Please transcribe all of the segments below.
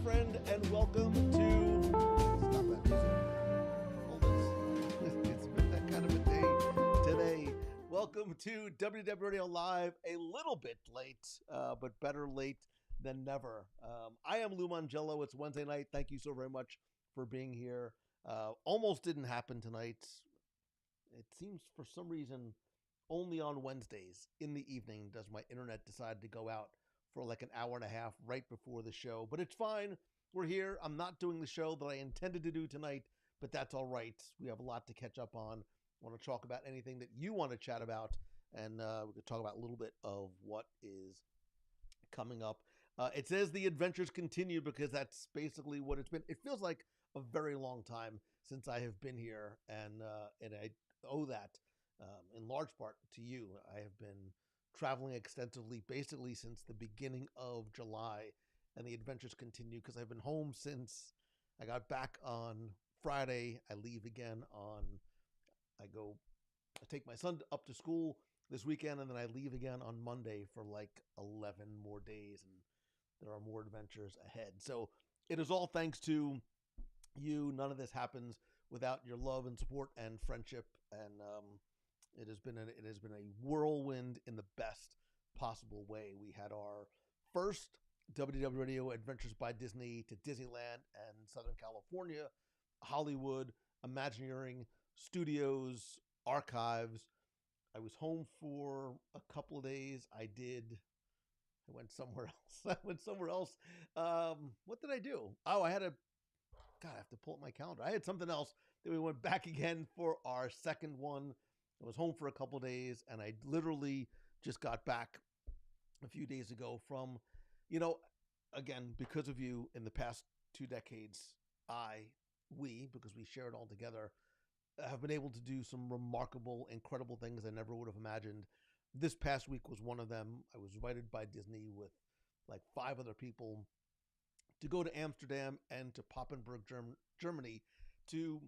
friend, and welcome to... Stop that music. Hold this. It's been that kind of a day today. Welcome to WDW Radio Live. A little bit late, but better late than never. I am Lou Mangello. It's Wednesday night. Thank you so very much for being here. Almost didn't happen tonight. It seems for some reason only on Wednesdays in the evening does my internet decide to go out for like an hour and a half right before the show. But it's fine. We're here. I'm not doing the show that I intended to do tonight, but that's all right. We have a lot to catch up on. I want to talk about anything that you want to chat about, and we could talk about a little bit of what is coming up. It says the adventures continue because that's basically what it's been. It feels like a very long time since I have been here, and I owe that in large part to you. I have been traveling extensively basically since the beginning of July, and the adventures continue because I've been home since I got back on Friday. I leave again I take my son up to school this weekend, and then I leave again on Monday for like 11 more days, and there are more adventures ahead. So it is all thanks to you. None of this happens without your love and support and friendship, and it has been a whirlwind in the best possible way. We had our first WDW Radio Adventures by Disney to Disneyland and Southern California, Hollywood, Imagineering, Studios, Archives. I was home for a couple of days. I went somewhere else. What did I do? Oh, I have to pull up my calendar. I had something else. Then we went back again for our second one. I was home for a couple of days, and I literally just got back a few days ago from, again, because of you in the past 2 decades, because we share it all together, have been able to do some remarkable, incredible things I never would have imagined. This past week was one of them. I was invited by Disney with like 5 other people to go to Amsterdam and to Papenburg, Germany, to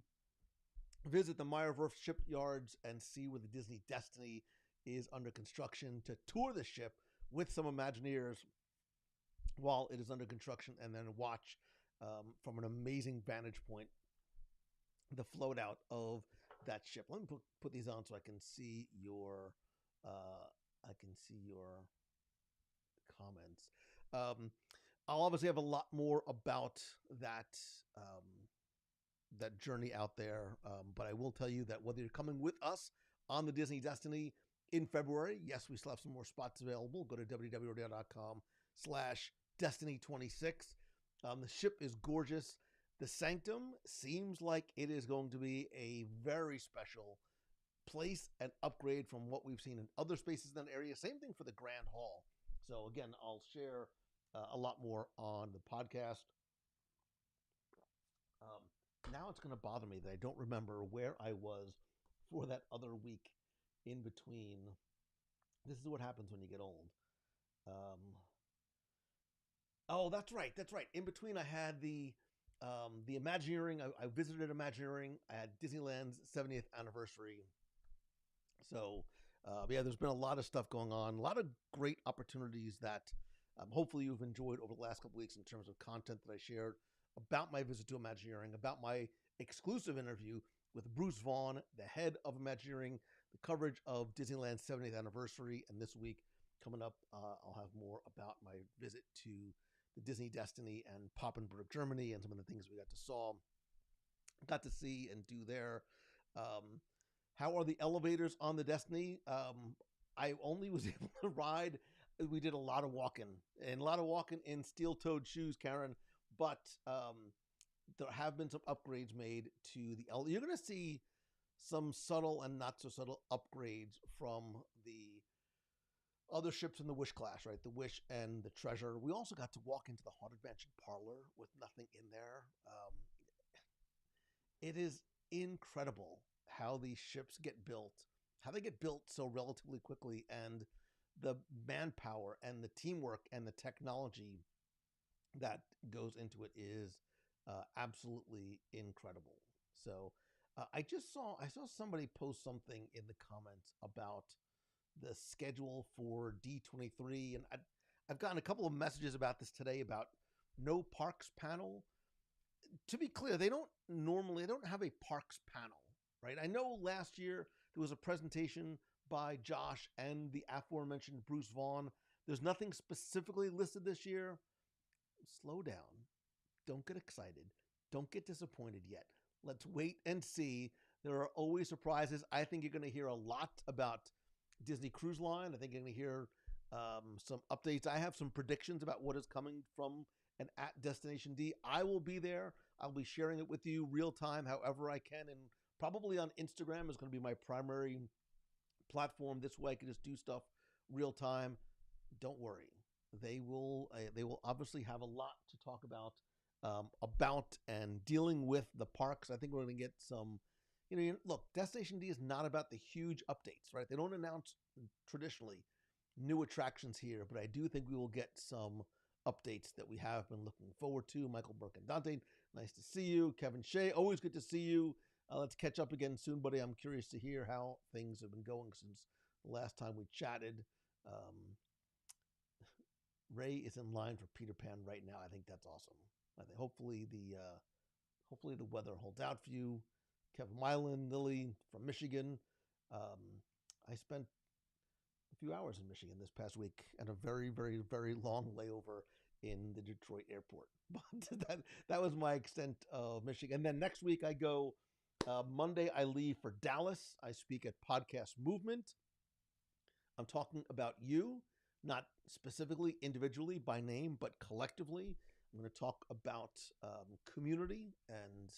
visit the Meyerwerf shipyards and see where the Disney Destiny is under construction, to tour the ship with some Imagineers while it is under construction, and then watch from an amazing vantage point the float out of that ship. Let me put these on so I can see your comments. I'll obviously have a lot more about that that journey out there, but I will tell you that whether you're coming with us on the Disney Destiny in February, yes, we still have some more spots available. Go to www.com/Destiny26. The ship is gorgeous. The Sanctum seems like it is going to be a very special place and upgrade from what we've seen in other spaces in that area. Same thing for the Grand Hall. So again, I'll share a lot more on the podcast. Now it's going to bother me that I don't remember where I was for that other week in between. This is what happens when you get old. Oh, that's right. In between, I had the Imagineering. I visited Imagineering. I had Disneyland's 70th anniversary. So, there's been a lot of stuff going on, a lot of great opportunities that hopefully you've enjoyed over the last couple weeks in terms of content that I shared about my visit to Imagineering, about my exclusive interview with Bruce Vaughn, the head of Imagineering, the coverage of Disneyland's 70th anniversary, and this week coming up, I'll have more about my visit to the Disney Destiny and Papenburg, Germany, and some of the things we got to see and do there. How are the elevators on the Destiny? I only was able to ride. We did a lot of walking in steel-toed shoes, Karen. But there have been some upgrades made to the elevator. You're going to see some subtle and not so subtle upgrades from the other ships in the Wish class, right? The Wish and the Treasure. We also got to walk into the Haunted Mansion parlor with nothing in there. It is incredible how these ships get built, how they get built so relatively quickly, and the manpower and the teamwork and the technology that goes into it is absolutely incredible. So I saw somebody post something in the comments about the schedule for D23, and I've gotten a couple of messages about this today about no parks panel. To be clear, they don't have a parks panel, right? I know last year there was a presentation by Josh and the aforementioned Bruce Vaughn. There's nothing specifically listed this year. Slow down. Don't get excited. Don't get disappointed yet. Let's wait and see. There are always surprises. I think you're going to hear a lot about Disney Cruise Line. I think you're going to hear some updates. I have some predictions about what is coming from and at Destination D. I will be there. I'll be sharing it with you real time, however I can, and probably on Instagram is going to be my primary platform. This way I can just do stuff real time. Don't worry. They will obviously have a lot to talk about and dealing with the parks. I think we're going to get some, look, Destination D is not about the huge updates, right? They don't announce traditionally new attractions here, but I do think we will get some updates that we have been looking forward to. Michael Burke and Dante, nice to see you. Kevin Shea, always good to see you. Let's catch up again soon, buddy. I'm curious to hear how things have been going since the last time we chatted. Ray is in line for Peter Pan right now. I think that's awesome. I think hopefully the weather holds out for you. Kevin Mylan, Lily from Michigan. I spent a few hours in Michigan this past week and a very, very, very long layover in the Detroit airport. But that was my extent of Michigan. And then next week I go, Monday I leave for Dallas. I speak at Podcast Movement. I'm talking about you, not specifically individually by name, but collectively. I'm going to talk about community and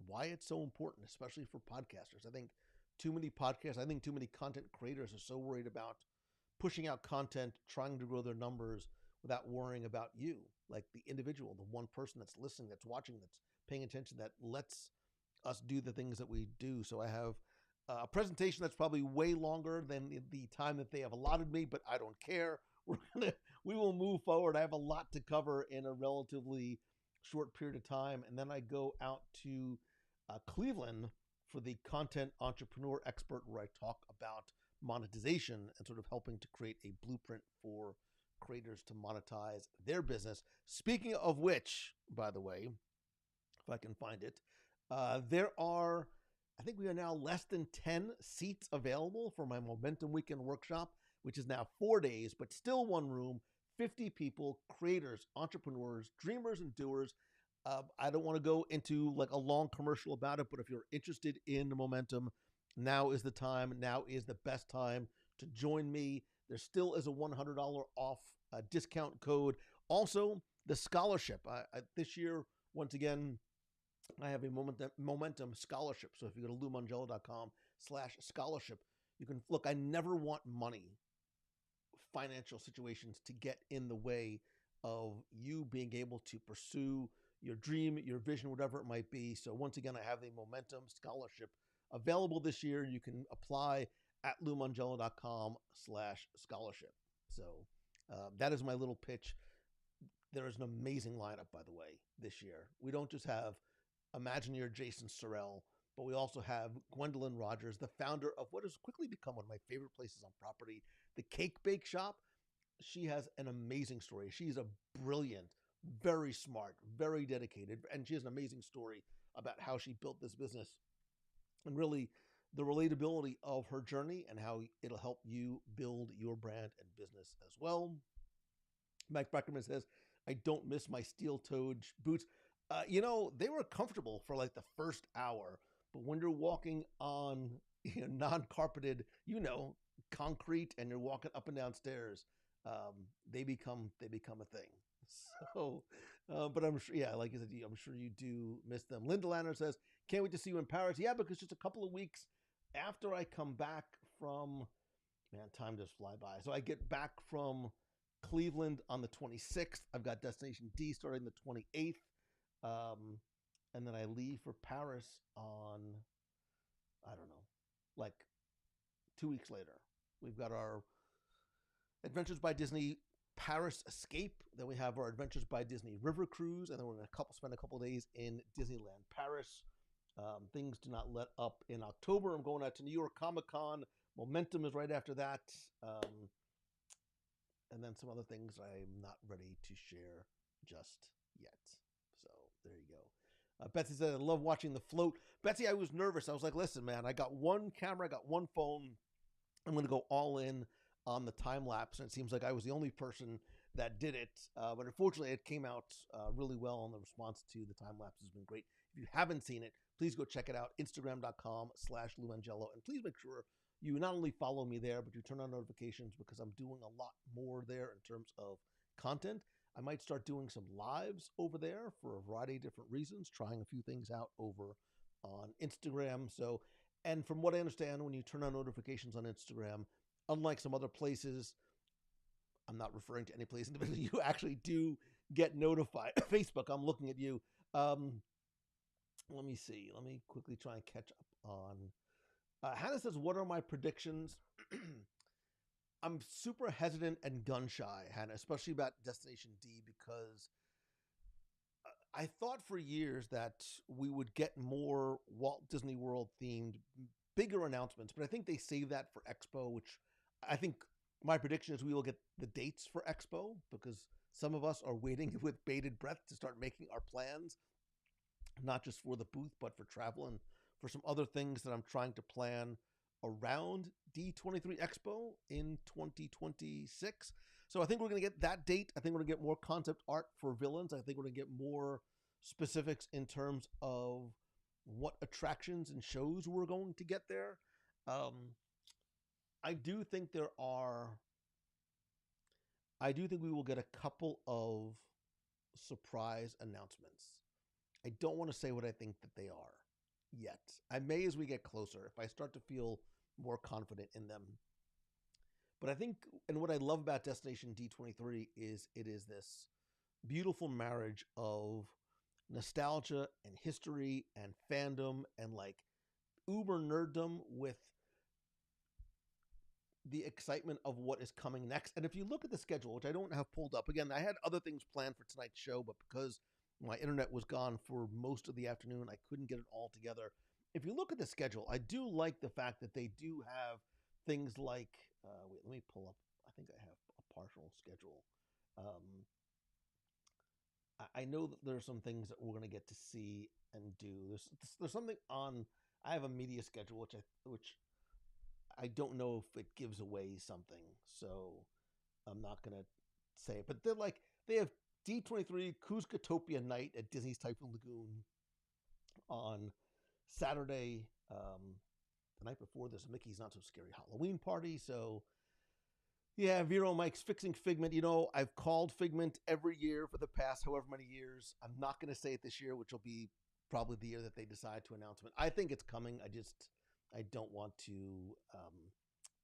why it's so important, especially for podcasters. I think too many content creators are so worried about pushing out content, trying to grow their numbers without worrying about you, like the individual, the one person that's listening, that's watching, that's paying attention, that lets us do the things that we do. So I have a presentation that's probably way longer than the time that they have allotted me, but I don't care. We will move forward. I have a lot to cover in a relatively short period of time. And then I go out to Cleveland for the Content Entrepreneur Expert, where I talk about monetization and sort of helping to create a blueprint for creators to monetize their business. Speaking of which, by the way, if I can find it, I think we are now less than 10 seats available for my Momentum Weekend workshop, which is now 4 days, but still one room, 50 people, creators, entrepreneurs, dreamers, and doers. I don't want to go into like a long commercial about it, but if you're interested in Momentum, now is the time. Now is the best time to join me. There still is a $100 off discount code. Also, the scholarship. This year, once again, I have a Momentum scholarship. So if you go to LouMangelo.com/scholarship, you can look. I never want money, financial situations to get in the way of you being able to pursue your dream, your vision, whatever it might be. So once again, I have the Momentum scholarship available this year. You can apply at LouMangelo.com/scholarship. So that is my little pitch. There is an amazing lineup, by the way, this year. We don't just have Imagineer Jason Sorrell, but we also have Gwendolyn Rogers, the founder of what has quickly become one of my favorite places on property, the Cake Bake Shop. She has an amazing story. She's a brilliant, very smart, very dedicated, and she has an amazing story about how she built this business and really the relatability of her journey and how it'll help you build your brand and business as well. Mike Beckerman says, I don't miss my steel-toed boots. They were comfortable for like the first hour, but when you're walking on non-carpeted, concrete, and you're walking up and down stairs, they become a thing. So, but I'm sure, like you said, I'm sure you do miss them. Linda Lanner says, can't wait to see you in Paris. Yeah, because just a couple of weeks after I come back from, man, time just fly by. So I get back from Cleveland on the 26th. I've got Destination D starting the 28th. And then I leave for Paris on, I don't know, like 2 weeks later. We've got our Adventures by Disney Paris Escape. Then we have our Adventures by Disney River Cruise. And then we're going to spend a couple days in Disneyland Paris. Things do not let up in October. I'm going out to New York Comic Con. Momentum is right after that. And then some other things I'm not ready to share just yet. So there you go. Betsy said, I love watching the float. Betsy, I was nervous. I was like, listen, man, I got one camera, I got one phone. I'm going to go all in on the time lapse. And it seems like I was the only person that did it. But unfortunately, it came out really well, and the response to the time lapse has been great. If you haven't seen it, please go check it out. Instagram.com/LouAngelo. And please make sure you not only follow me there, but you turn on notifications because I'm doing a lot more there in terms of content. I might start doing some lives over there for a variety of different reasons, trying a few things out over on Instagram. So, and from what I understand, when you turn on notifications on Instagram, unlike some other places, I'm not referring to any place individually, you actually do get notified. Facebook, I'm looking at you. Let me see. Let me quickly try and catch up on. Hannah says, what are my predictions? I'm super hesitant and gun shy, Hannah, especially about Destination D, because I thought for years that we would get more Walt Disney World themed, bigger announcements, but I think they saved that for Expo, which I think my prediction is we will get the dates for Expo, because some of us are waiting with bated breath to start making our plans, not just for the booth, but for travel and for some other things that I'm trying to plan around D23 Expo in 2026. So I think we're going to get that date. I think we're going to get more concept art for villains. I think we're going to get more specifics in terms of what attractions and shows we're going to get there. I do think we will get a couple of surprise announcements. I don't want to say what I think that they are yet. I may as we get closer, if I start to feel more confident in them. But I think, and what I love about Destination D23 is it is this beautiful marriage of nostalgia and history and fandom and like uber nerddom with the excitement of what is coming next. And if you look at the schedule, which I don't have pulled up, again, I had other things planned for tonight's show, but because my internet was gone for most of the afternoon, I couldn't get it all together. If you look at the schedule, I do like the fact that they do have things like, wait, let me pull up. I think I have a partial schedule. I know that there are some things that we're going to get to see and do. There's something on. I have a media schedule which I don't know if it gives away something, so I'm not going to say it. But they have D23 Kuzcotopia Night at Disney's Typhoon Lagoon on Saturday. The night before, there's a Mickey's Not So Scary Halloween party. So, yeah, Vero Mike's fixing Figment. You know, I've called Figment every year for the past however many years. I'm not going to say it this year, which will be probably the year that they decide to announce it. I think it's coming. I don't want to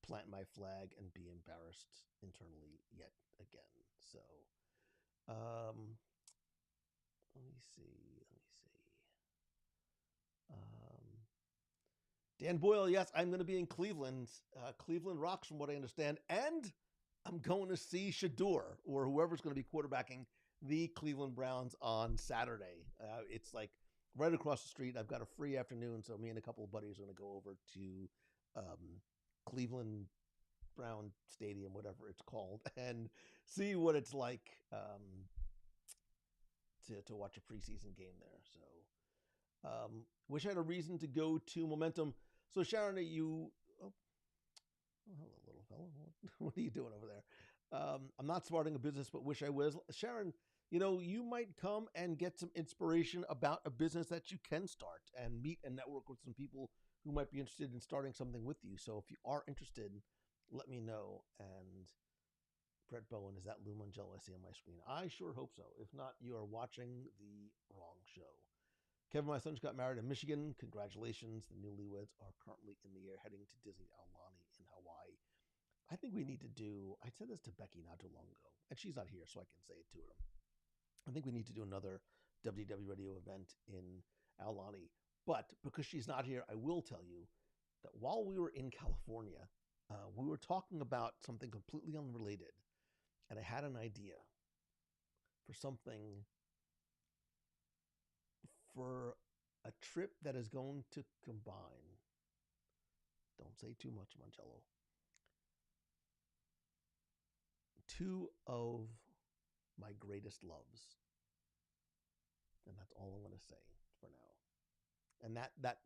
plant my flag and be embarrassed internally yet again. So, let me see. Dan Boyle, yes, I'm going to be in Cleveland. Cleveland rocks from what I understand. And I'm going to see Shador, or whoever's going to be quarterbacking the Cleveland Browns on Saturday. It's like right across the street. I've got a free afternoon, so me and a couple of buddies are going to go over to Cleveland Brown Stadium, whatever it's called, and see what it's like to watch a preseason game there. So wish I had a reason to go to Momentum. So Sharon, hello, little fellow. What are you doing over there? I'm not starting a business, but wish I was. Sharon, you might come and get some inspiration about a business that you can start and meet and network with some people who might be interested in starting something with you. So if you are interested, let me know. And Brett Bowen, is that Lou Mangello I see on my screen? I sure hope so. If not, you are watching the wrong show. Kevin, my son, got married in Michigan. Congratulations. The newlyweds are currently in the air heading to Disney Aulani in Hawaii. I think we need to do, I said this to Becky not too long ago, and she's not here, so I can say it to her. I think we need to do another WDW radio event in Aulani. But because she's not here, I will tell you that while we were in California, we were talking about something completely unrelated, and I had an idea for something for a trip that is going to combine, don't say too much, Mangello, two of my greatest loves. And that's all I'm going to say for now. And that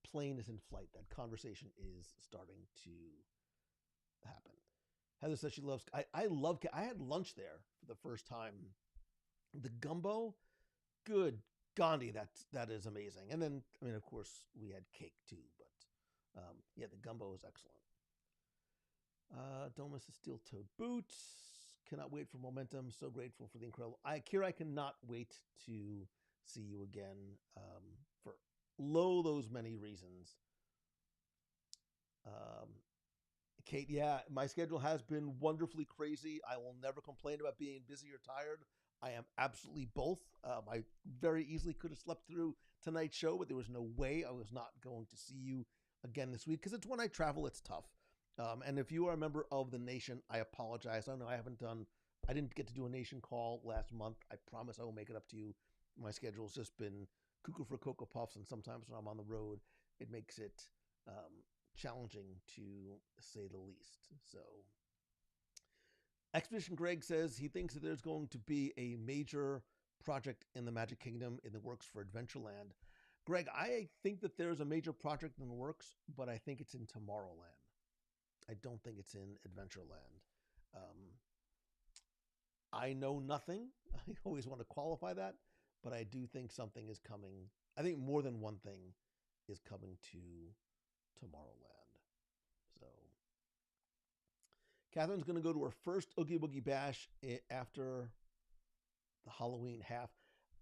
plane is in flight. That conversation is starting to happen. Heather says she loves. I love. I had lunch there for the first time. The gumbo, good Gandhi. That is amazing. And then I mean, of course, we had cake too. But yeah, the gumbo is excellent. Don't miss the steel-toed boots. Cannot wait for momentum. So grateful for the incredible. Kira, I cannot wait to see you again. For those many reasons. Kate, yeah, my schedule has been wonderfully crazy. I will never complain about being busy or tired. I am absolutely both. I very easily could have slept through tonight's show, but there was no way I was not going to see you again this week because it's when I travel, it's tough. And if you are a member of the Nation, I apologize. I know I didn't get to do a Nation call last month. I promise I will make it up to you. My schedule's just been cuckoo for Cocoa Puffs, and sometimes when I'm on the road, it makes it challenging to say the least. So Expedition Greg says he thinks that there's going to be a major project in the Magic Kingdom in the works for Adventureland. Greg, I think that there's a major project in the works, but I think it's in Tomorrowland. I don't think it's in Adventureland. I know nothing. I always want to qualify that, but I do think something is coming. I think more than one thing is coming to Tomorrowland. So Catherine's going to go to her first Oogie Boogie Bash after the Halloween half.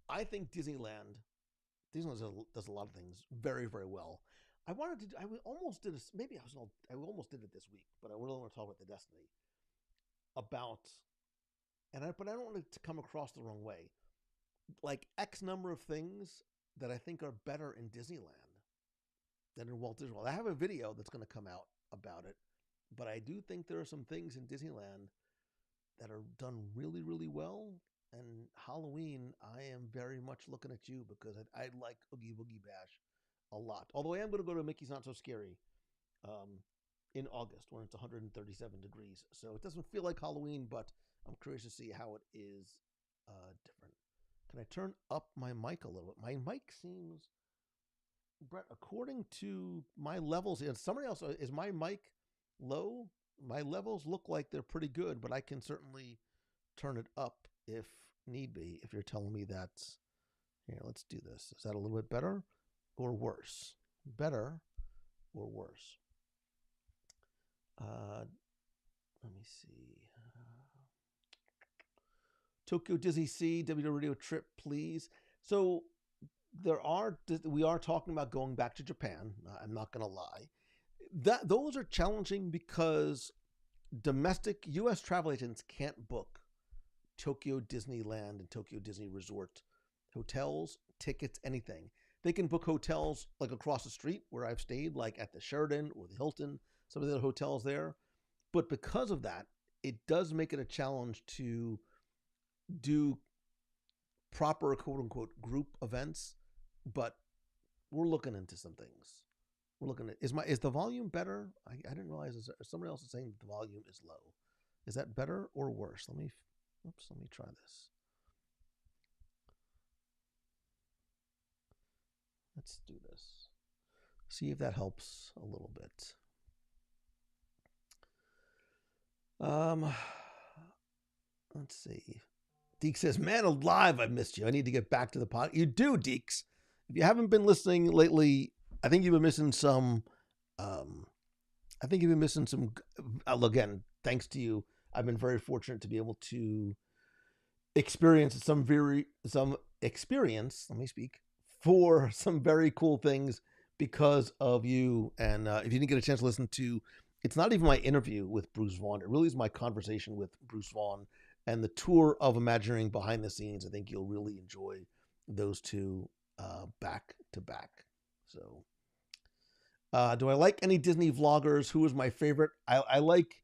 I think Disneyland does a lot of things very, very well. I almost did it this week, but I really want to talk about the Destiny but I don't want it to come across the wrong way. Like X number of things that I think are better in Disneyland than in Walt Disney World. I have a video that's going to come out about it, but I do think there are some things in Disneyland that are done really, really well. And Halloween, I am very much looking at you because I like Oogie Boogie Bash a lot. Although I am going to go to Mickey's Not So Scary in August when it's 137 degrees. So it doesn't feel like Halloween, but I'm curious to see how it is different. Can I turn up my mic a little bit? My mic seems, Brett, according to my levels, somebody else, is my mic low? My levels look like they're pretty good, but I can certainly turn it up if need be, if you're telling me that's, here, let's do this. Is that a little bit better or worse? Better or worse? Let me see. Tokyo Disney Sea, WDW Radio trip, please. So we are talking about going back to Japan. I'm not going to lie. Those are challenging because domestic U.S. travel agents can't book Tokyo Disneyland and Tokyo Disney Resort hotels, tickets, anything. They can book hotels like across the street where I've stayed, like at the Sheraton or the Hilton, some of the hotels there. But because of that, it does make it a challenge to do proper quote unquote group events. But we're looking into some things. We're looking at, is the volume better? I didn't realize somebody else is saying the volume is low. Is that better or worse? Let me try this. Let's do this. See if that helps a little bit. Let's see. Deak says, man alive, I missed you. I need to get back to the pod. You do, Deeks. If you haven't been listening lately, I think you've been missing some. Again, thanks to you, I've been very fortunate to be able to experience for some very cool things because of you. And if you didn't get a chance to listen to, it's not even my interview with Bruce Vaughan. It really is my conversation with Bruce Vaughan and the tour of Imagineering behind the scenes. I think you'll really enjoy those two back to back. So, do I like any Disney vloggers? Who is my favorite? I like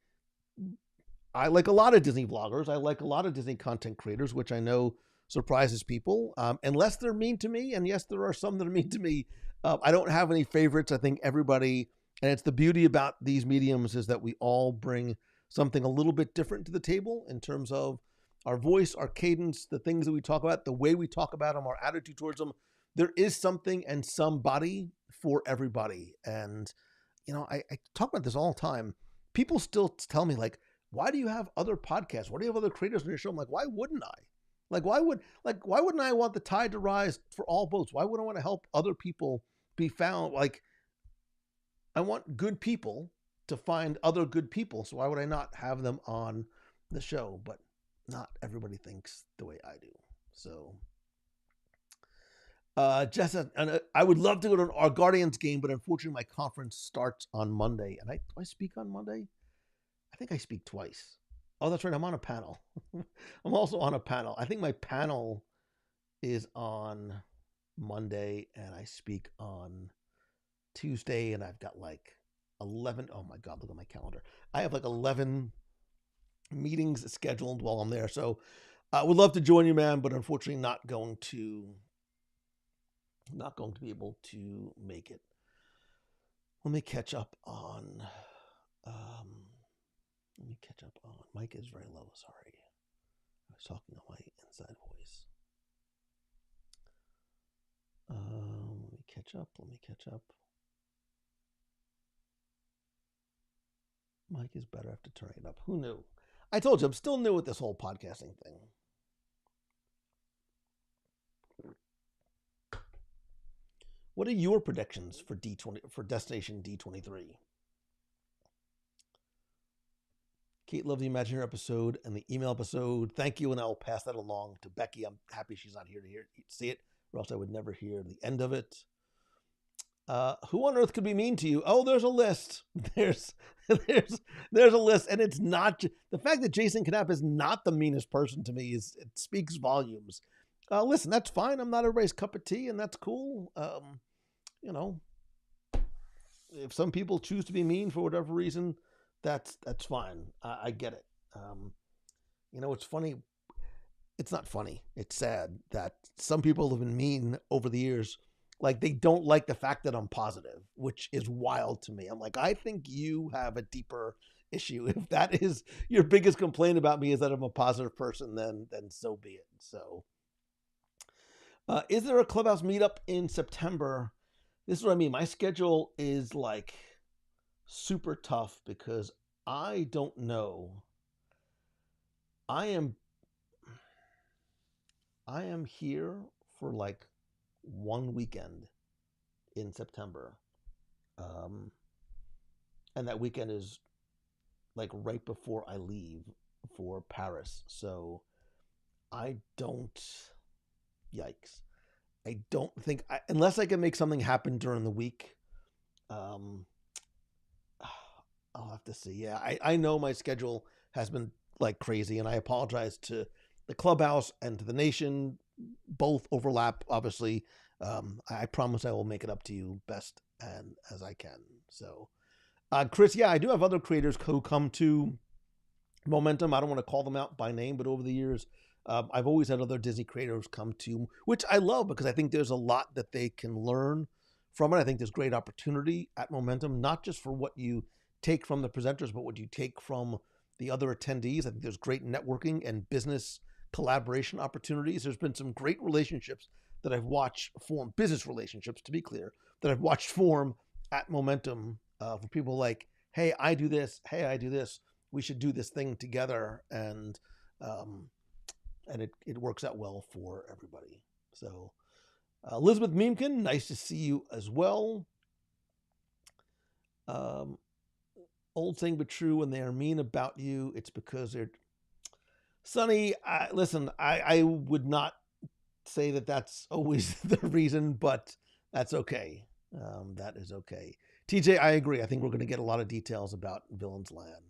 a lot of Disney vloggers. I like a lot of Disney content creators, which I know surprises people, unless they're mean to me. And yes, there are some that are mean to me. I don't have any favorites. I think everybody, and it's the beauty about these mediums, is that we all bring something a little bit different to the table in terms of our voice, our cadence, the things that we talk about, the way we talk about them, our attitude towards them. There is something and somebody for everybody. And, I talk about this all the time. People still tell me, like, why do you have other podcasts? Why do you have other creators on your show? I'm like, why wouldn't I? Why wouldn't I want the tide to rise for all boats? Why wouldn't I want to help other people be found? Like, I want good people to find other good people. So why would I not have them on the show? But not everybody thinks the way I do. So, Jess, and I would love to go to our Guardians game, but unfortunately my conference starts on Monday. And do I speak on Monday? I think I speak twice. Oh, that's right. I'm on a panel. I'm also on a panel. I think my panel is on Monday and I speak on Tuesday, and I've got like 11. Oh my God, look at my calendar. I have like 11 meetings scheduled while I'm there. So I would love to join you, man, but unfortunately not going to be able to make it. Let me catch up on, Mike is very low. Sorry. I was talking on my inside voice. Let me catch up. Mike is better after turning it up. Who knew? I told you, I'm still new with this whole podcasting thing. What are your predictions for Destination D23? Kate loved the Imagineer episode and the email episode. Thank you, and I will pass that along to Becky. I'm happy she's not here to see it, or else I would never hear the end of it. Who on earth could be mean to you? Oh, there's a list. There's a list, and it's not the fact that Jason Knapp is not the meanest person to me. It speaks volumes. Listen, that's fine. I'm not everybody's cup of tea, and that's cool. If some people choose to be mean for whatever reason, that's fine. I get it. It's funny. It's not funny. It's sad that some people have been mean over the years. Like, they don't like the fact that I'm positive, which is wild to me. I'm like, I think you have a deeper issue. If that is your biggest complaint about me, is that I'm a positive person, then so be it. So, is there a Clubhouse meetup in September? This is what I mean. My schedule is like super tough because I don't know. I am here for like one weekend in September. And that weekend is like right before I leave for Paris. So yikes. I don't think, unless I can make something happen during the week, I'll have to see. Yeah, I know my schedule has been like crazy, and I apologize to the Clubhouse and to the nation. Both overlap, obviously. I promise I will make it up to you best and as I can. So, Chris, yeah, I do have other creators who come to Momentum. I don't want to call them out by name, but over the years, I've always had other Disney creators come to, which I love because I think there's a lot that they can learn from it. I think there's great opportunity at Momentum, not just for what you take from the presenters, but what you take from the other attendees. I think there's great networking and business collaboration opportunities. There's been some great relationships that I've watched form, business relationships, to be clear, that I've watched form at Momentum for people like, hey, I do this. Hey, I do this. We should do this thing together. And it works out well for everybody. So Elizabeth Meemkin, nice to see you as well. Old saying but true, when they are mean about you, it's because they're... Sonny, listen, I would not say that that's always the reason, but that's okay. That is okay. TJ, I agree. I think we're going to get a lot of details about Villain's Land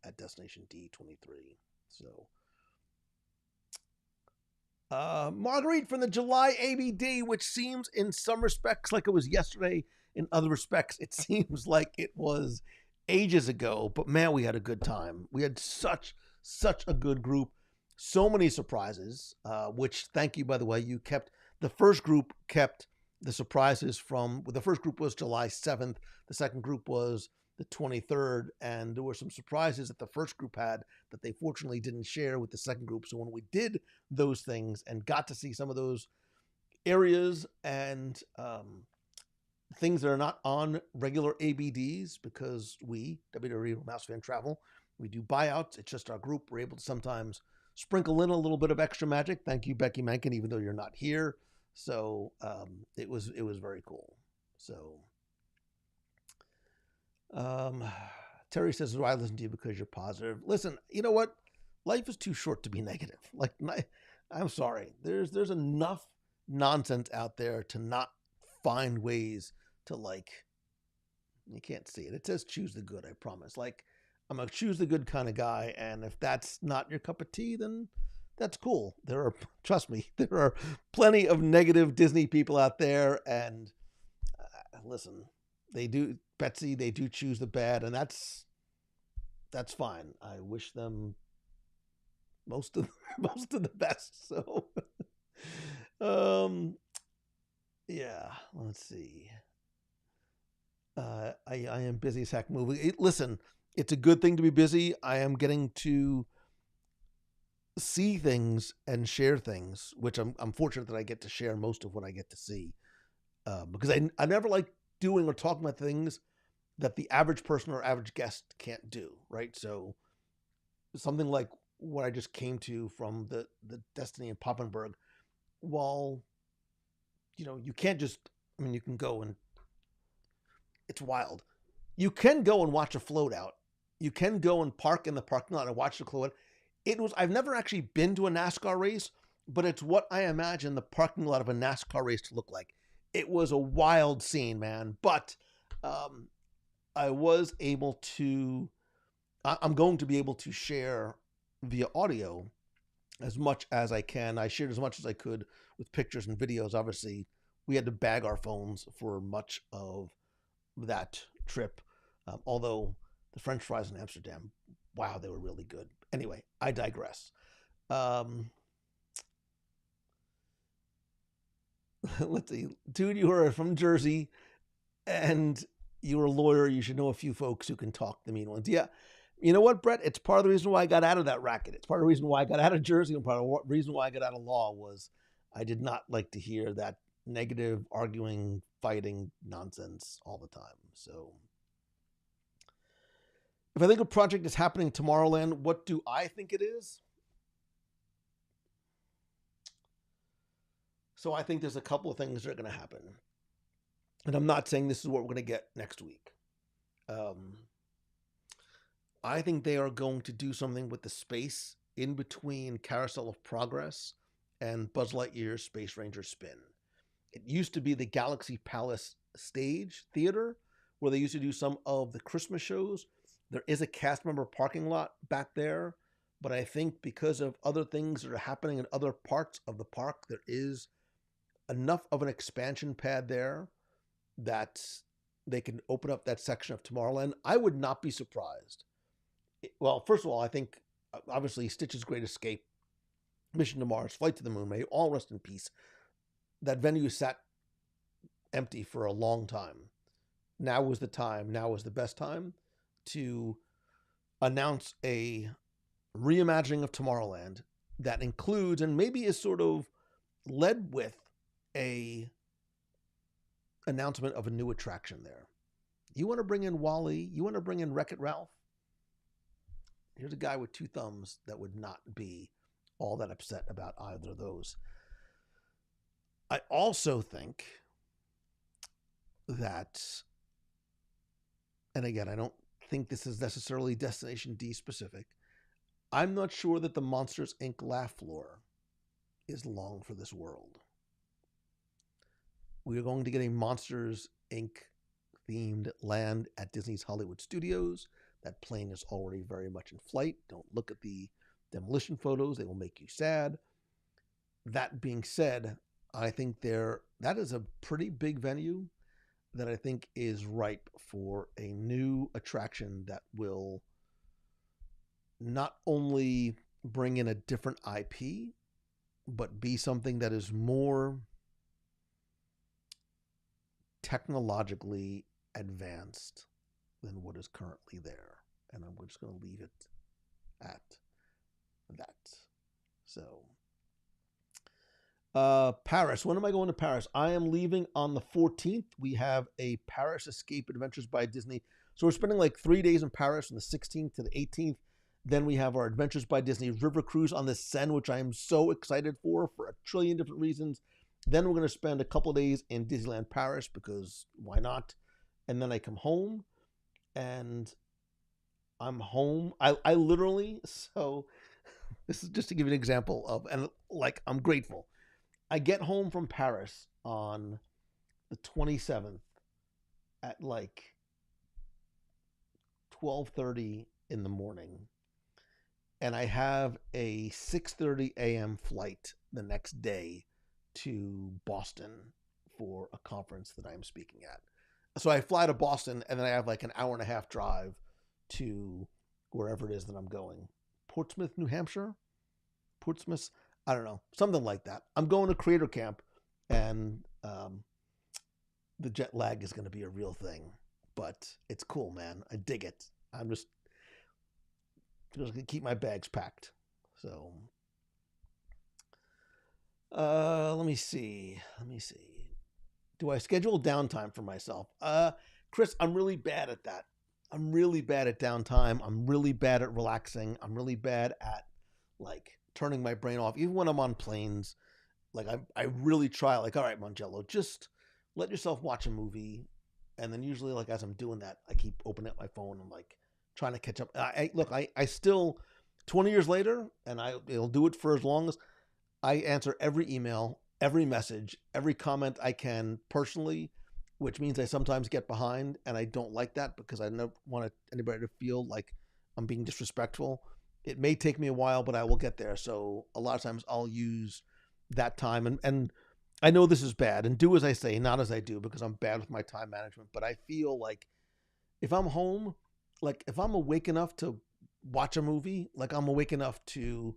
at Destination D23. So, Margarite from the July ABD, which seems in some respects like it was yesterday. In other respects, it seems like it was ages ago. But man, we had a good time. We had such a good group. So many surprises, which, thank you, by the way, the first group kept the surprises from, the first group was July 7th. The second group was the 23rd, and there were some surprises that the first group had that they fortunately didn't share with the second group. So when we did those things and got to see some of those areas and things that are not on regular ABDs, because we, WDW Mouse Fan Travel, we do buyouts. It's just our group. We're able to sometimes sprinkle in a little bit of extra magic. Thank you, Becky Mankin, even though you're not here. So it was very cool. So Terry says, "Do I listen to you because you're positive?" Listen, you know what? Life is too short to be negative. Like, I'm sorry. There's enough nonsense out there to not find ways to, like, you can't see it. It says choose the good, I promise. Like, I'm a choose the good kind of guy, and if that's not your cup of tea, then that's cool. Trust me, there are plenty of negative Disney people out there, and listen, they do choose the bad, and that's fine. I wish them most of the best. So, yeah, let's see. I am busy as heck moving. Listen, it's a good thing to be busy. I am getting to see things and share things, which I'm fortunate that I get to share most of what I get to see, because I never like doing or talking about things that the average person or average guest can't do, right? So something like what I just came to from the Destiny in Poppenberg, while, you can't just, you can go and, it's wild. You can go and watch a float out. You can go and park in the parking lot and watch the float. I've never actually been to a NASCAR race, but it's what I imagine the parking lot of a NASCAR race to look like. It was a wild scene, man. But I was able to, I'm going to be able to share via audio as much as I can. I shared as much as I could with pictures and videos. Obviously, we had to bag our phones for much of that trip. Although the French fries in Amsterdam, wow, they were really good. Anyway, I digress. Let's see. Dude, you are from Jersey and you're a lawyer. You should know a few folks who can talk the mean ones. Yeah. You know what, Brett? It's part of the reason why I got out of that racket. It's part of the reason why I got out of Jersey, and part of the reason why I got out of law was I did not like to hear that negative, arguing, fighting nonsense all the time. So if I think a project is happening Tomorrowland, what do I think it is? So I think there's a couple of things that are going to happen. And I'm not saying this is what we're going to get next week. I think they are going to do something with the space in between Carousel of Progress and Buzz Lightyear's Space Ranger Spin. It used to be the Galaxy Palace stage theater where they used to do some of the Christmas shows. There is a cast member parking lot back there, but I think because of other things that are happening in other parts of the park, there is enough of an expansion pad there that they can open up that section of Tomorrowland. I would not be surprised. Well, first of all, I think obviously Stitch's Great Escape, Mission to Mars, Flight to the Moon, may all rest in peace. That venue sat empty for a long time. Now was the time, now is the best time to announce a reimagining of Tomorrowland that includes and maybe is sort of led with a announcement of a new attraction there. You want to bring in Wall-E? You want to bring in Wreck-It Ralph? Here's a guy with two thumbs that would not be all that upset about either of those. I also think that, and again, I don't think this is necessarily Destination D specific. I'm not sure that the Monsters, Inc. laugh floor is long for this world. We are going to get a Monsters, Inc. themed land at Disney's Hollywood Studios. That plane is already very much in flight. Don't look at the demolition photos. They will make you sad. That being said, I think that is a pretty big venue that I think is ripe for a new attraction that will not only bring in a different IP, but be something that is more technologically advanced than what is currently there. And I'm just going to leave it at that. So, Paris. When am I going to Paris? I am leaving on the 14th. We have a Paris Escape Adventures by Disney. So we're spending like 3 days in Paris from the 16th to the 18th. Then we have our Adventures by Disney River Cruise on the Seine, which I am so excited for a trillion different reasons. Then we're going to spend a couple days in Disneyland Paris because why not? And then I come home and I'm home. I literally, so this is just to give you an example of, and like, I'm grateful. I get home from Paris on the 27th at like 12:30 in the morning, and I have a 6:30 a.m. flight the next day to Boston for a conference that I'm speaking at. So I fly to Boston, and then I have like an hour and a half drive to wherever it is that I'm going. Portsmouth, New Hampshire? Portsmouth? I don't know. Something like that. I'm going to Creator Camp, and the jet lag is going to be a real thing. But it's cool, man. I dig it. I'm just going to keep my bags packed. So, let me see. Do I schedule downtime for myself? Chris, I'm really bad at that. I'm really bad at downtime. I'm really bad at relaxing. I'm really bad at like turning my brain off. Even when I'm on planes, like I really try, like, all right, Mangello, just let yourself watch a movie. And then usually, like, as I'm doing that, I keep opening up my phone and like trying to catch up. I still 20 years later, and it'll do it for as long as I answer every email, every message, every comment I can personally, which means I sometimes get behind, and I don't like that because I don't want anybody to feel like I'm being disrespectful. It may take me a while, but I will get there. So a lot of times I'll use that time, and I know this is bad, and do as I say, not as I do, because I'm bad with my time management. But I feel like if I'm home, like if I'm awake enough to watch a movie, like I'm awake enough to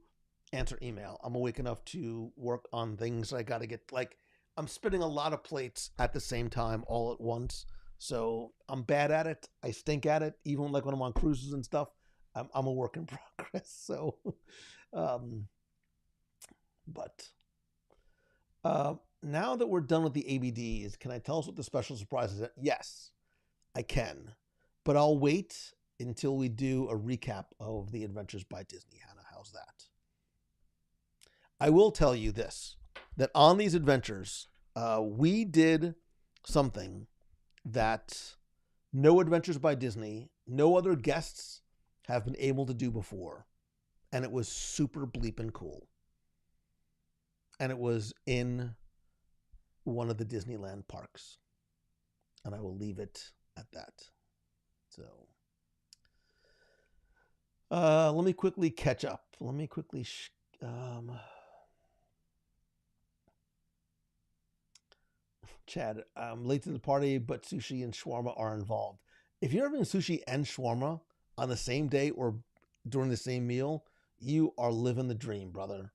answer email, I'm awake enough to work on things I got to get, like I'm spinning a lot of plates at the same time all at once. So I'm bad at it. I stink at it. Even like when I'm on cruises and stuff, I'm a work in progress. So, um, but now that we're done with the ABDs, can I tell us what the special surprise is? Yes, I can. But I'll wait until we do a recap of the Adventures by Disney. Hannah, how's that? I will tell you this, that on these adventures, we did something that no Adventures by Disney, no other guests have been able to do before. And it was super bleeping cool. And it was in one of the Disneyland parks. And I will leave it at that. So, let me quickly catch up. Let me quickly... Chad, I'm late to the party, but sushi and shawarma are involved. If you're having sushi and shawarma on the same day or during the same meal, you are living the dream, brother.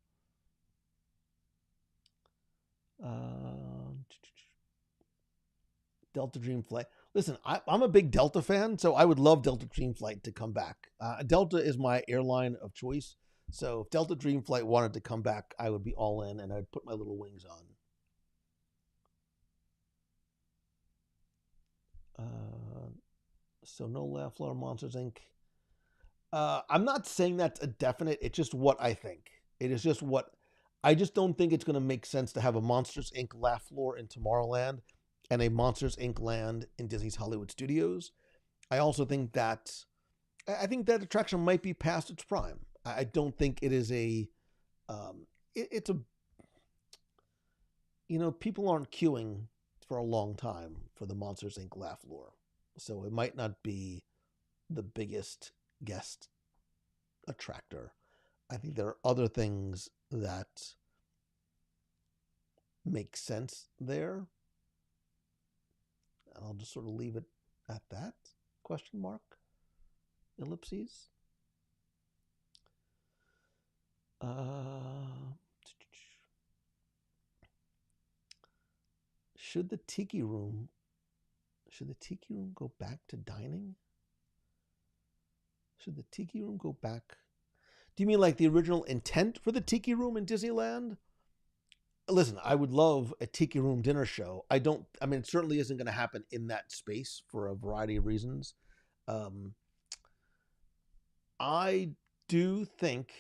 Delta Dream Flight. Listen, I'm a big Delta fan, so I would love Delta Dream Flight to come back. Delta is my airline of choice. So if Delta Dream Flight wanted to come back, I would be all in and I'd put my little wings on. So no Laugh Floor Monsters Inc. I'm not saying that's a definite. It's just what I think. It is just what I just don't think it's going to make sense to have a Monsters Inc. Laugh Floor in Tomorrowland and a Monsters Inc. land in Disney's Hollywood Studios. I also think that attraction might be past its prime. I don't think it is a. It's a. People aren't queuing for a long time for the Monsters Inc. Laugh Floor, so it might not be the biggest guest attractor. I think there are other things that make sense there. I'll just sort of leave it at that. Question mark? Ellipses? Should the Tiki Room go back to dining? Should the Tiki Room go back? Do you mean like the original intent for the Tiki Room in Disneyland? Listen, I would love a Tiki Room dinner show. It certainly isn't going to happen in that space for a variety of reasons. Um, I do think,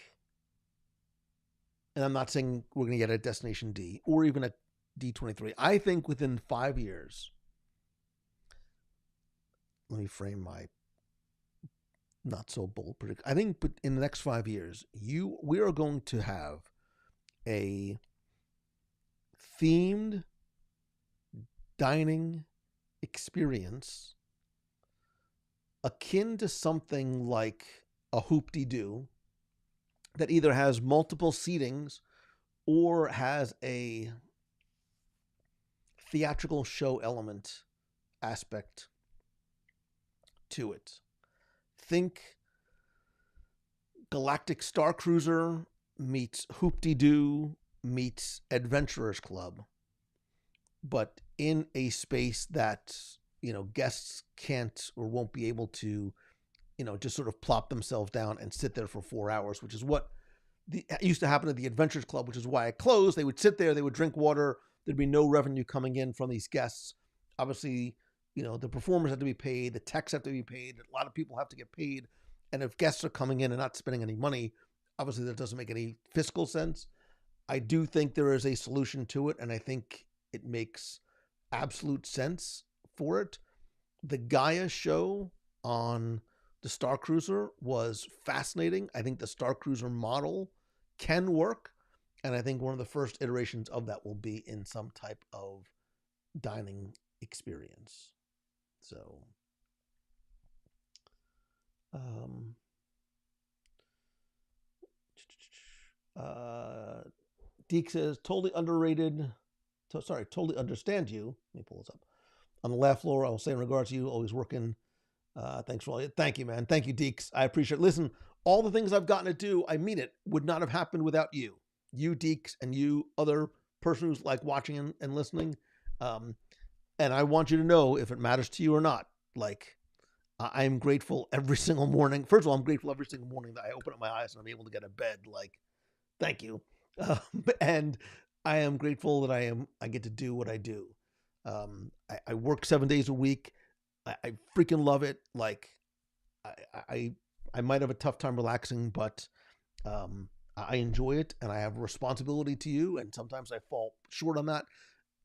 and I'm not saying we're going to get a Destination D or even a D23. I think within 5 years, let me frame my not so bold prediction. I think in the next 5 years, we are going to have a themed dining experience akin to something like a hoop-de-doo that either has multiple seatings or has a theatrical show element aspect to it. Think Galactic Star Cruiser meets Hoop-de-Doo meets Adventurers Club, but in a space that, guests can't or won't be able to, just sort of plop themselves down and sit there for 4 hours, which is what used to happen at the Adventurers Club, which is why it closed. They would sit there, they would drink water, there'd be no revenue coming in from these guests. Obviously, the performers have to be paid, the techs have to be paid, a lot of people have to get paid. And if guests are coming in and not spending any money, obviously that doesn't make any fiscal sense. I do think there is a solution to it, and I think it makes absolute sense for it. The Gaia show on the Star Cruiser was fascinating. I think the Star Cruiser model can work, and I think one of the first iterations of that will be in some type of dining experience. So, Deak says, totally underrated. Totally understand you. Let me pull this up. On the laugh floor, I will say in regards to you, always working. Thanks for all you. Thank you, man. Thank you, Deeks. I appreciate it. Listen, all the things I've gotten to do, I mean it, would not have happened without you. You, Deeks, and you, other person who's like watching and listening. And I want you to know, if it matters to you or not, like, I'm grateful every single morning. First of all, I'm grateful every single morning that I open up my eyes and I'm able to get out of bed. Like, thank you. And I am grateful that I get to do what I do. I work 7 days a week. I freaking love it. Like, I might have a tough time relaxing, but I enjoy it, and I have a responsibility to you, and sometimes I fall short on that.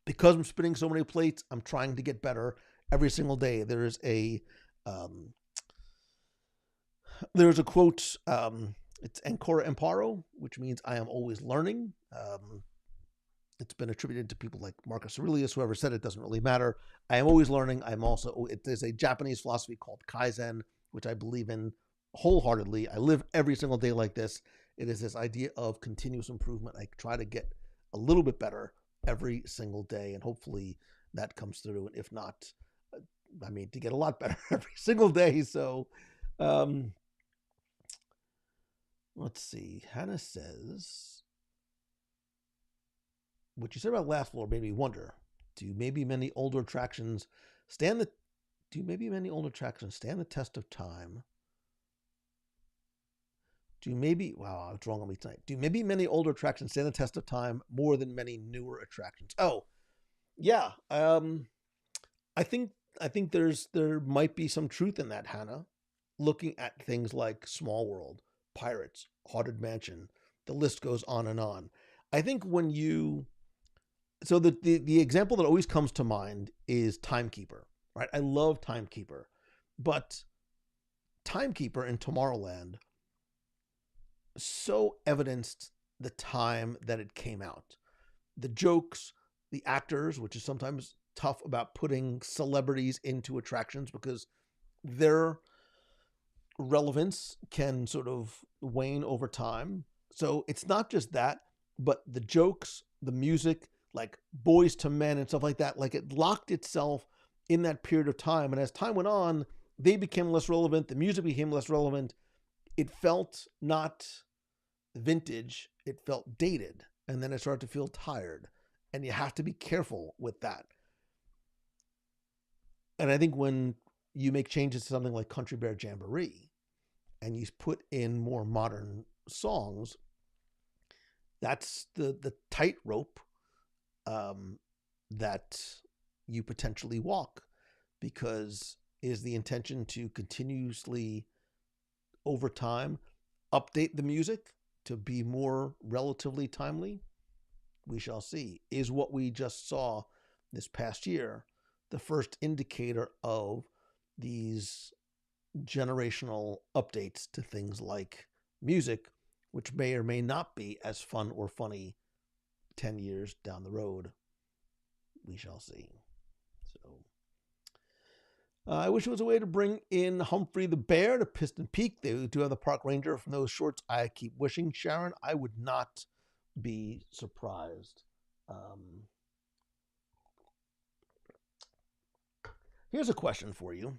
Because I'm spinning so many plates, I'm trying to get better every single day. There's a quote, it's Ancora Imparo, which means I am always learning. It's been attributed to people like Marcus Aurelius, whoever said it, doesn't really matter. I am always learning. There's a Japanese philosophy called Kaizen, which I believe in wholeheartedly. I live every single day like this. It is this idea of continuous improvement. I try to get a little bit better every single day, and hopefully that comes through. And if not, to get a lot better every single day. So, let's see. Hannah says, what you said about Laugh Floor made me wonder, do maybe many older attractions stand the test of time? Wow, I was wrong on me tonight. Do maybe many older attractions stand the test of time more than many newer attractions? Oh, yeah. I think there might be some truth in that, Hannah. Looking at things like Small World, Pirates, Haunted Mansion, the list goes on and on. I think so the example that always comes to mind is Timekeeper, right? I love Timekeeper, but Timekeeper in Tomorrowland so evidenced the time that it came out. The jokes, the actors, which is sometimes tough about putting celebrities into attractions because their relevance can sort of wane over time. So it's not just that, but the jokes, the music, like Boys to Men and stuff like that, like it locked itself in that period of time. And as time went on, they became less relevant. The music became less relevant. It felt not vintage. It felt dated. And then it started to feel tired. And you have to be careful with that. And I think when you make changes to something like Country Bear Jamboree, and you put in more modern songs, that's the tightrope that you potentially walk, because is the intention to continuously over time update the music to be more relatively timely? We shall see. Is what we just saw this past year the first indicator of these generational updates to things like music, which may or may not be as fun or funny 10 years down the road? We shall see. So I wish it was a way to bring in Humphrey the Bear to Piston Peak. They do have the park ranger from those shorts. I keep wishing, Sharon, I would not be surprised. Here's a question for you.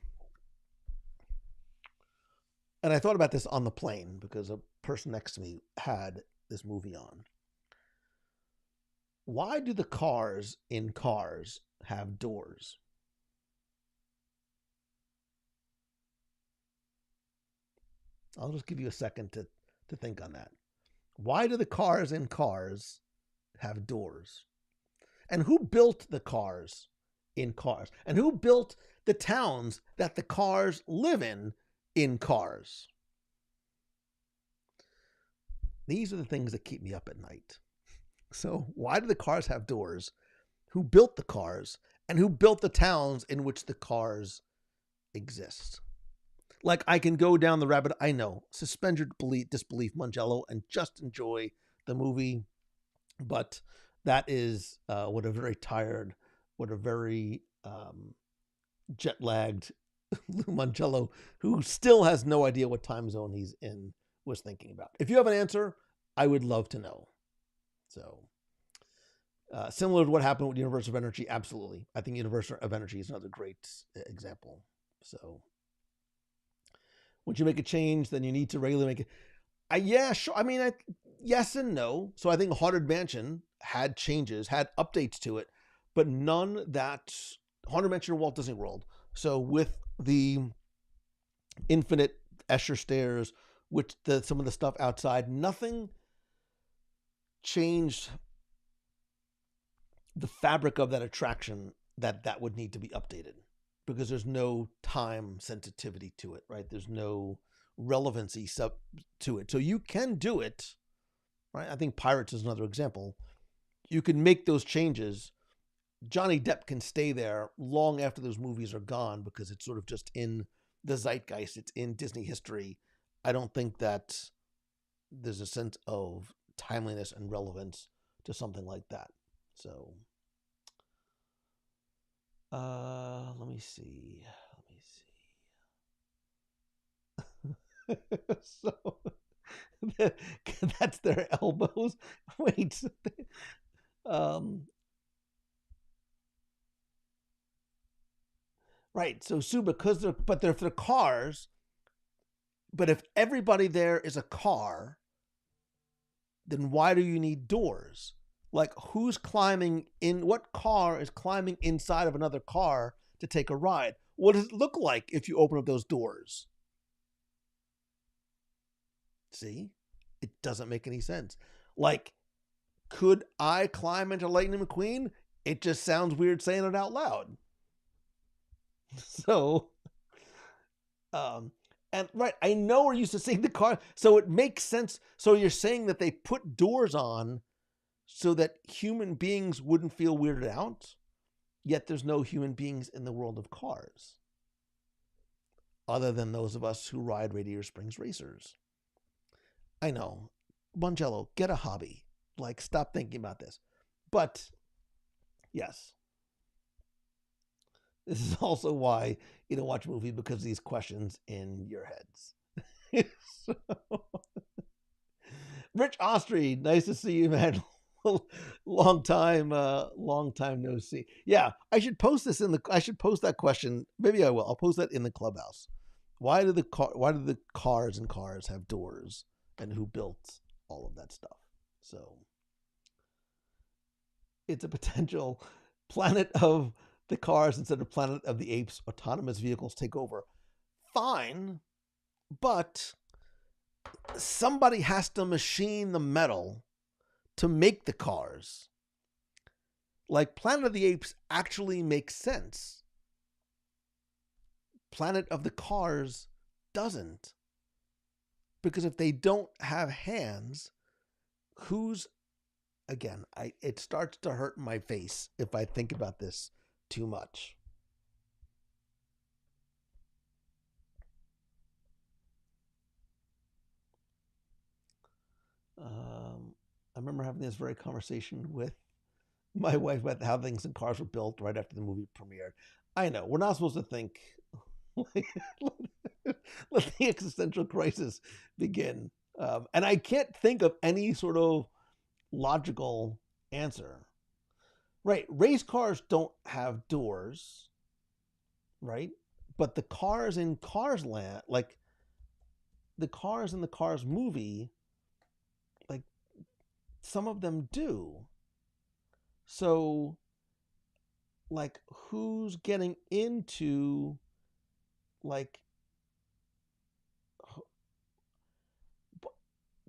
And I thought about this on the plane because a person next to me had this movie on. Why do the cars in Cars have doors? I'll just give you a second to think on that. Why do the cars in Cars have doors? And who built the cars in Cars? And who built the towns that the cars live in Cars? These are the things that keep me up at night. So why do the cars have doors? Who built the cars? And who built the towns in which the cars exist? Like, I can go down the rabbit, I know, suspend your disbelief, Mangello, and just enjoy the movie. But that is what a very tired, what a very jet-lagged Lou Mangello, who still has no idea what time zone he's in, was thinking about. If you have an answer, I would love to know. So, similar to what happened with Universe of Energy, absolutely. I think Universe of Energy is another great example. So, once you make a change, then you need to regularly make it. Yeah, sure. I mean, yes and no. So I think Haunted Mansion had changes, had updates to it, but none that Haunted Mansion or Walt Disney World. So with the infinite Escher stairs, which some of the stuff outside, nothing changed the fabric of that attraction that would need to be updated, because there's no time sensitivity to it, right? There's no relevancy to it. So you can do it, right? I think Pirates is another example. You can make those changes. Johnny Depp can stay there long after those movies are gone because it's sort of just in the zeitgeist. It's in Disney history. I don't think that there's a sense of timeliness and relevance to something like that. So, let me see. So, that's their elbows. Wait. Right. So, Sue, because they're cars. But if everybody there is a car, then why do you need doors? Like, who's climbing in? What car is climbing inside of another car to take a ride? What does it look like if you open up those doors? See? It doesn't make any sense. Like, could I climb into Lightning McQueen? It just sounds weird saying it out loud. So, and right, I know we're used to seeing the car, so it makes sense. So you're saying that they put doors on so that human beings wouldn't feel weirded out, yet there's no human beings in the world of Cars, other than those of us who ride Radiator Springs racers. I know, Mangello, get a hobby. Like, stop thinking about this. But, yes. This is also why you don't watch a movie, because of these questions in your heads. So, Rich Ostry, nice to see you, man. long time no see. Yeah, I should post that question. Maybe I will. I'll post that in the Clubhouse. Why do the cars in Cars have doors, and who built all of that stuff? So it's a potential Planet of the Cars instead of Planet of the Apes. Autonomous vehicles take over. Fine, but somebody has to machine the metal to make the cars. Like Planet of the Apes actually makes sense. Planet of the Cars doesn't. Because if they don't have hands, who's, again, it starts to hurt my face if I think about this too much. I remember having this very conversation with my wife about how things in cars were built right after the movie premiered. I know, we're not supposed to think. Let the existential crisis begin. And I can't think of any sort of logical answer. Right, race cars don't have doors, right? But the cars in Cars Land, like the cars in the Cars movie, like some of them do. So, like, who's getting into, like,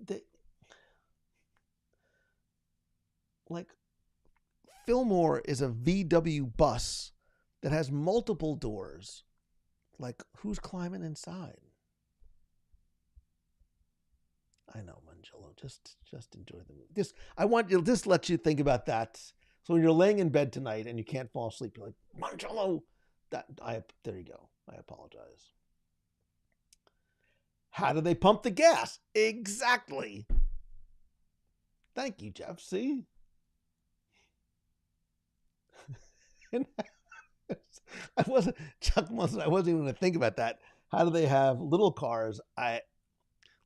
the, like, Fillmore is a VW bus that has multiple doors. Like, who's climbing inside? I know, Mangello. Just enjoy the movie. I want you to just let you think about that. So when you're laying in bed tonight and you can't fall asleep, you're like, Mangello. There you go. I apologize. How do they pump the gas? Exactly. Thank you, Jeff. See? And I wasn't Chuck Munson. I wasn't even going to think about that. How do they have little cars?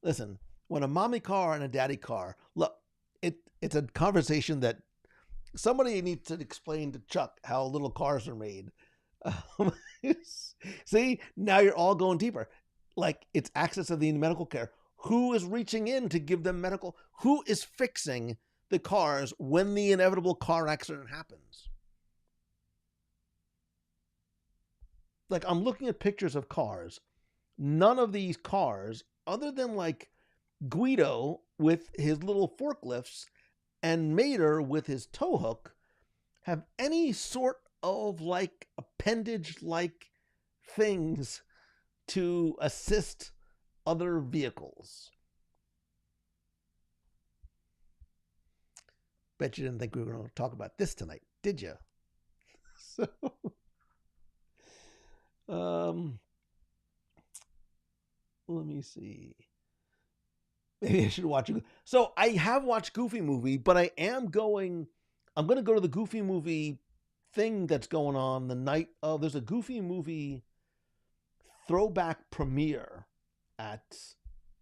Listen. When a mommy car and a daddy car, look, it's a conversation that somebody needs to explain to Chuck how little cars are made. See, now you're all going deeper. Like, it's access to the medical care. Who is reaching in to give them medical? Who is fixing the cars when the inevitable car accident happens? Like, I'm looking at pictures of cars. None of these cars, other than like Guido with his little forklifts and Mater with his tow hook, have any sort of like appendage like things to assist other vehicles. Bet you didn't think we were going to talk about this tonight, did you? So, let me see. Maybe I should watch it. So I have watched Goofy Movie, but I'm going to go to the Goofy Movie thing that's going on the night of. There's a Goofy Movie throwback premiere at,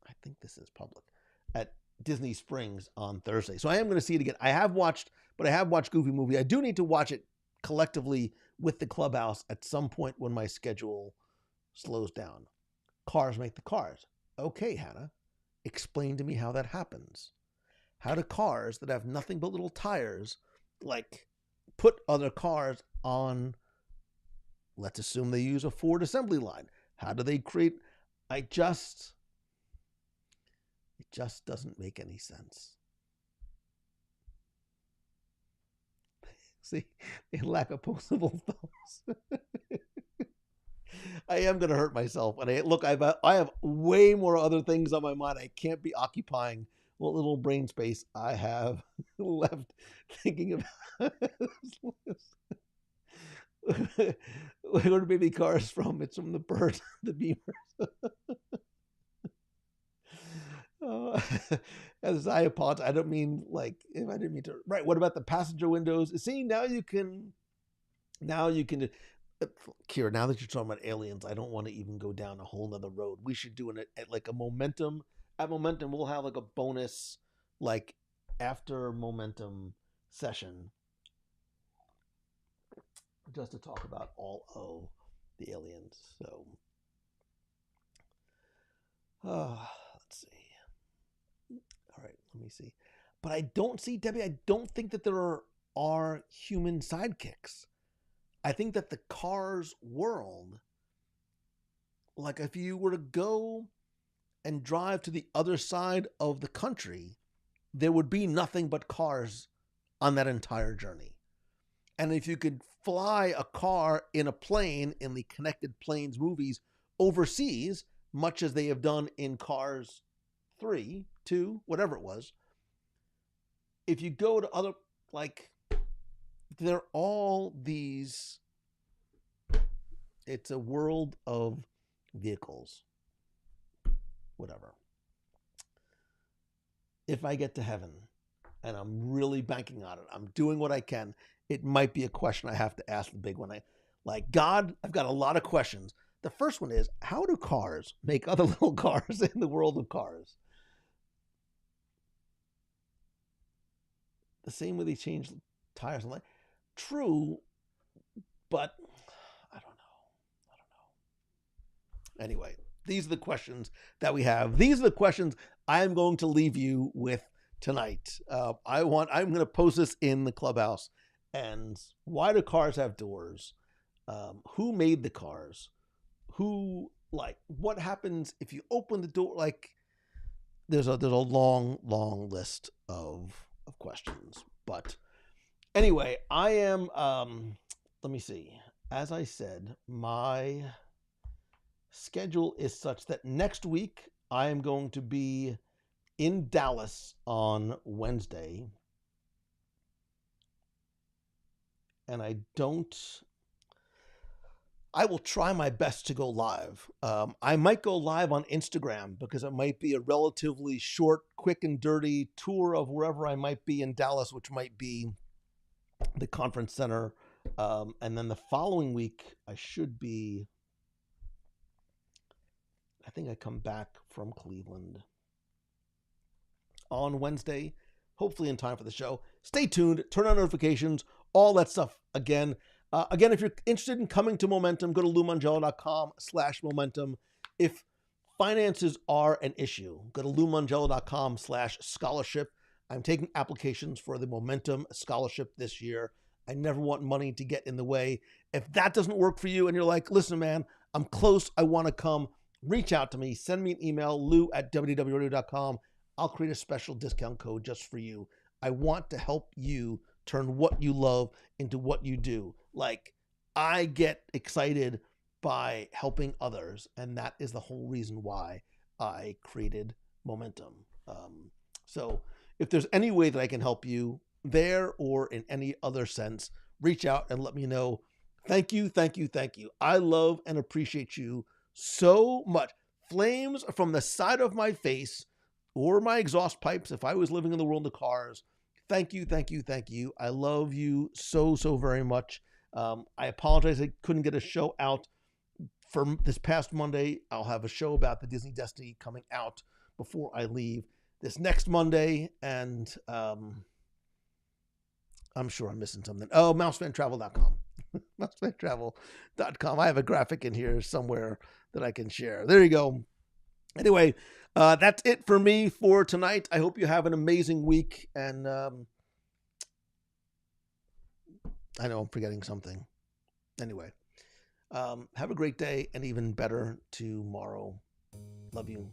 I think this is public, at Disney Springs on Thursday. So I am going to see it again. I have watched Goofy Movie. I do need to watch it collectively with the Clubhouse at some point when my schedule slows down. Cars make the cars. Okay, Hannah. Explain to me how that happens. How do cars that have nothing but little tires, like, put other cars on, let's assume they use a Ford assembly line. How do they create? It just doesn't make any sense. See, they lack opposable thumbs. I am going to hurt myself. And I have way more other things on my mind. I can't be occupying what little brain space I have left thinking about this. Where do baby cars from? It's from the bird, the Beamers. As I apologize, I don't mean like, if I didn't mean to. Right. What about the passenger windows? See, now you can. Kira, now that you're talking about aliens, I don't want to even go down a whole nother road. We should do it at like a Momentum. At Momentum, we'll have like a bonus, like after Momentum session, just to talk about all of the aliens. So, let's see. All right, let me see. But I don't see, Debbie, I don't think that there are human sidekicks. I think that the Cars world, like if you were to go and drive to the other side of the country, there would be nothing but cars on that entire journey. And if you could fly a car in a plane in the Connected Planes movies overseas, much as they have done in Cars 3, 2, whatever it was, if you go to other, like, they're all these, it's a world of vehicles, whatever. If I get to heaven, and I'm really banking on it, I'm doing what I can, it might be a question I have to ask, the big one. God, I've got a lot of questions. The first one is, how do cars make other little cars in the world of cars? The same way they change tires and true, but I don't know. Anyway, these are the questions that we have. These are the questions I'm going to leave you with tonight. I'm going to post this in the Clubhouse. And why do cars have doors? Who made the cars? What happens if you open the door? There's a long list of questions. But anyway, I am, let me see. As I said, my schedule is such that next week I am going to be in Dallas on Wednesday. And I will try my best to go live. I might go live on Instagram because it might be a relatively short, quick and dirty tour of wherever I might be in Dallas, which might be the conference center. And then the following week, I think I come back from Cleveland on Wednesday, hopefully in time for the show. Stay tuned, turn on notifications, all that stuff. Again, if you're interested in coming to Momentum, go to LouMongello.com/momentum. If finances are an issue, go to LouMongello.com/scholarship. I'm taking applications for the Momentum Scholarship this year. I never want money to get in the way. If that doesn't work for you and you're like, listen, man, I'm close, I want to come, reach out to me. Send me an email, lou@wdwradio.com. I'll create a special discount code just for you. I want to help you turn what you love into what you do. I get excited by helping others, and that is the whole reason why I created Momentum. So if there's any way that I can help you there or in any other sense, reach out and let me know. Thank you. I love and appreciate you so much. Flames from the side of my face or my exhaust pipes if I was living in the world of cars. Thank you. I love you so very much. I apologize I couldn't get a show out for this past Monday. I'll have a show about the Disney Destiny coming out before I leave this next Monday, and I'm sure I'm missing something. Oh, mousefantravel.com. mousefantravel.com. I have a graphic in here somewhere that I can share. There you go. Anyway, that's it for me for tonight. I hope you have an amazing week, and I know I'm forgetting something. Anyway, have a great day, and even better tomorrow. Love you.